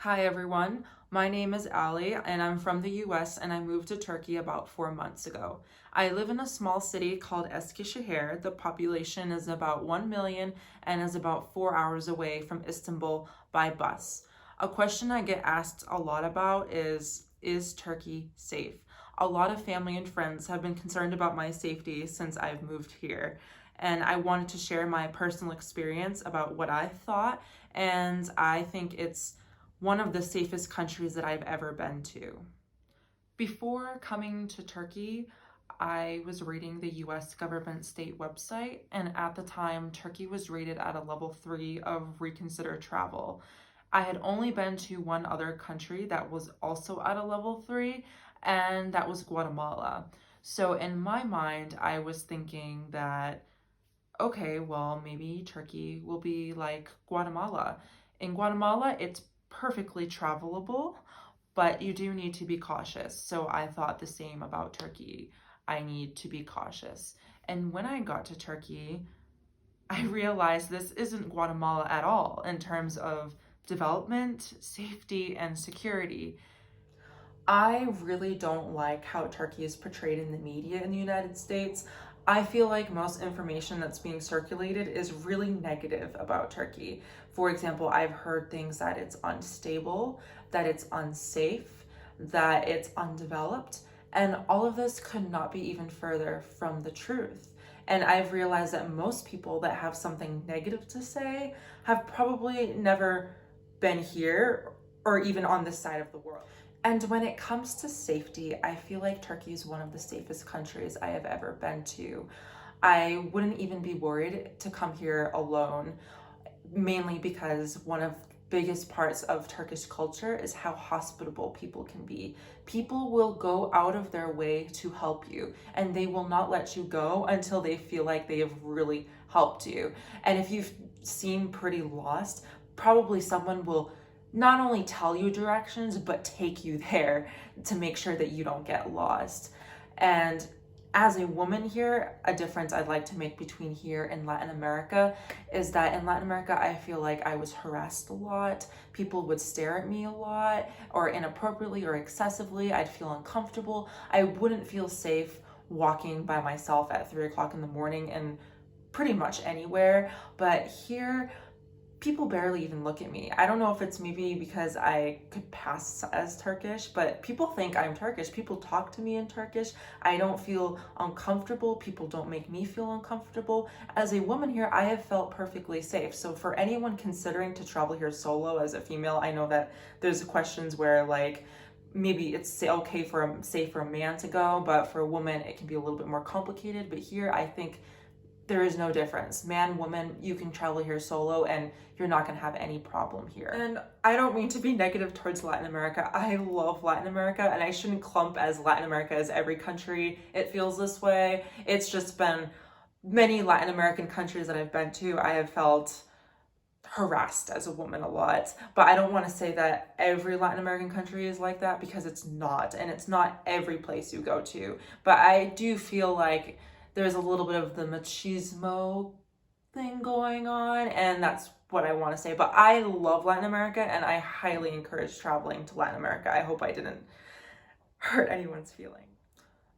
Hi everyone, my name is Ali and I'm from the US and I moved to Turkey about 4 months ago. I live in a small city called Eskişehir. The population is about 1 million and is about 4 hours away from Istanbul by bus. A question I get asked a lot about is Turkey safe? A lot of family and friends have been concerned about my safety since I've moved here. And I wanted to share my personal experience about what I thought, and I think it's one of the safest countries that I've ever been to. Before coming to Turkey, I was reading the US government state website, and at the time, Turkey was rated at a level 3 of reconsider travel. I had only been to one other country that was also at a level 3, and that was Guatemala. So in my mind, I was thinking that, okay, well, maybe Turkey will be like Guatemala. In Guatemala, it's perfectly travelable, but you do need to be cautious. So I thought the same about Turkey. I need to be cautious. And when I got to Turkey, I realized this isn't Guatemala at all in terms of development, safety, and security. I really don't like how Turkey is portrayed in the media in the United States. I feel like most information that's being circulated is really negative about Turkey. For example, I've heard things that it's unstable, that it's unsafe, that it's undeveloped, and all of this could not be even further from the truth. And I've realized that most people that have something negative to say have probably never been here or even on this side of the world. And when it comes to safety, I feel like Turkey is one of the safest countries I have ever been to. I wouldn't even be worried to come here alone, mainly because one of the biggest parts of Turkish culture is how hospitable people can be. People will go out of their way to help you, and they will not let you go until they feel like they have really helped you. And if you seem pretty lost, probably someone will not only tell you directions, but take you there to make sure that you don't get lost. And as a woman here, a difference I'd like to make between here and Latin America is that in Latin America, I feel like I was harassed a lot. People would stare at me a lot, or inappropriately or excessively. I'd feel uncomfortable. I wouldn't feel safe walking by myself at 3 o'clock in the morning and pretty much anywhere. But here, people barely even look at me. I don't know if it's maybe because I could pass as Turkish, but people think I'm Turkish. People talk to me in Turkish. I don't feel uncomfortable. People don't make me feel uncomfortable. As a woman here, I have felt perfectly safe. So for anyone considering to travel here solo as a female, I know that there's questions where like maybe it's okay for safe for a man to go, but for a woman it can be a little bit more complicated. But here I think there is no difference. Man, woman, you can travel here solo and you're not gonna have any problem here. And I don't mean to be negative towards Latin America. I love Latin America, and I shouldn't clump as Latin America as every country. It feels this way. It's just been many Latin American countries that I've been to, I have felt harassed as a woman a lot. But I don't want to say that every Latin American country is like that, because it's not, and it's not every place you go to. But I do feel like there's a little bit of the machismo thing going on, and that's what I want to say. But I love Latin America, and I highly encourage traveling to Latin America. I hope I didn't hurt anyone's feelings.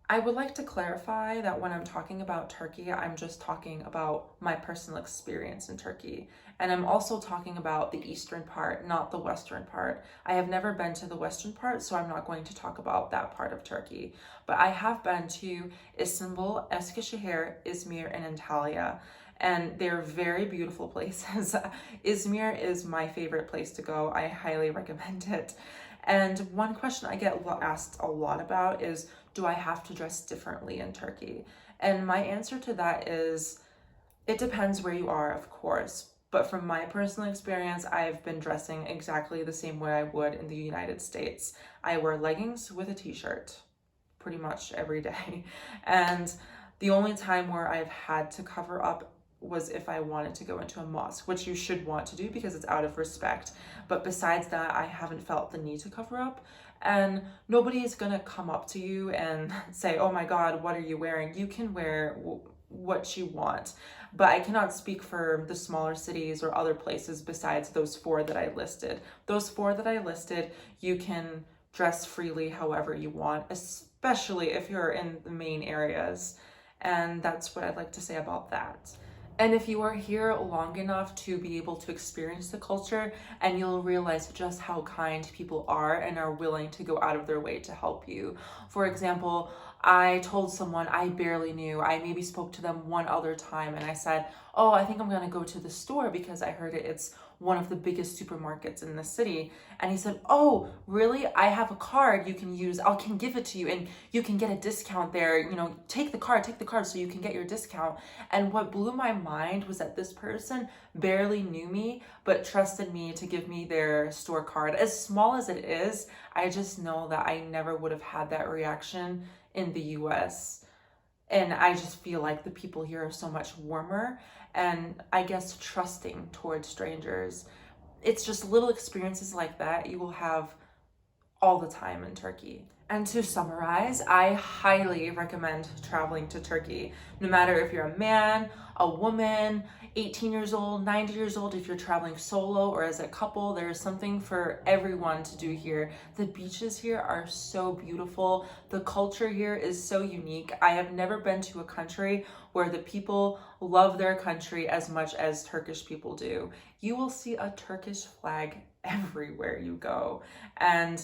I would like to clarify that when I'm talking about Turkey, I'm just talking about my personal experience in Turkey. And I'm also talking about the eastern part, not the western part. I have never been to the western part, so I'm not going to talk about that part of Turkey. But I have been to Istanbul, Eskişehir, Izmir, and Antalya. And they're very beautiful places. Izmir is my favorite place to go. I highly recommend it. And one question I get asked a lot about is, do I have to dress differently in Turkey? And my answer to that is, it depends where you are, of course. But from my personal experience, I've been dressing exactly the same way I would in the United States. I wear leggings with a t-shirt pretty much every day. And the only time where I've had to cover up was if I wanted to go into a mosque, which you should want to do because it's out of respect. But besides that, I haven't felt the need to cover up. And nobody is gonna come up to you and say, oh my God, what are you wearing? You can wear what you want. But I cannot speak for the smaller cities or other places besides those four that I listed. Those four that I listed, you can dress freely however you want, especially if you're in the main areas. And that's what I'd like to say about that. And if you are here long enough to be able to experience the culture, and you'll realize just how kind people are and are willing to go out of their way to help you. For example, I told someone I barely knew, I maybe spoke to them one other time, and I said, oh, I think I'm gonna go to the store because I heard it's one of the biggest supermarkets in the city. And he said, oh, really? I have a card you can use. I can give it to you and you can get a discount there. You know, take the card so you can get your discount. And what blew my mind was that this person barely knew me, but trusted me to give me their store card. As small as it is, I just know that I never would have had that reaction in the US. And I just feel like the people here are so much warmer and I guess trusting towards strangers. It's just little experiences like that you will have all the time in Turkey. And to summarize, I highly recommend traveling to Turkey. No matter if you're a man, a woman, 18 years old, 90 years old, if you're traveling solo or as a couple, there is something for everyone to do here. The beaches here are so beautiful. The culture here is so unique. I have never been to a country where the people love their country as much as Turkish people do. You will see a Turkish flag everywhere you go. And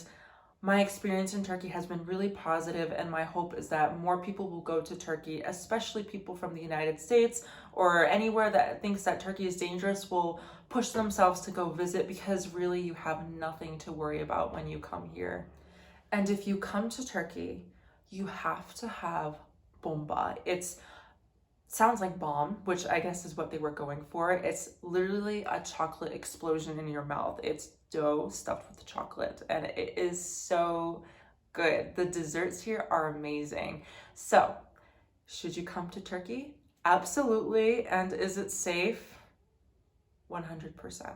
my experience in Turkey has been really positive, and my hope is that more people will go to Turkey, especially people from the United States or anywhere that thinks that Turkey is dangerous will push themselves to go visit, because really you have nothing to worry about when you come here. And if you come to Turkey, you have to have bomba. It sounds like bomb, which I guess is what they were going for. It's literally a chocolate explosion in your mouth. It's dough stuffed with chocolate, and it is so good. The desserts here are amazing. So, should you come to Turkey? Absolutely. And is it safe? 100%.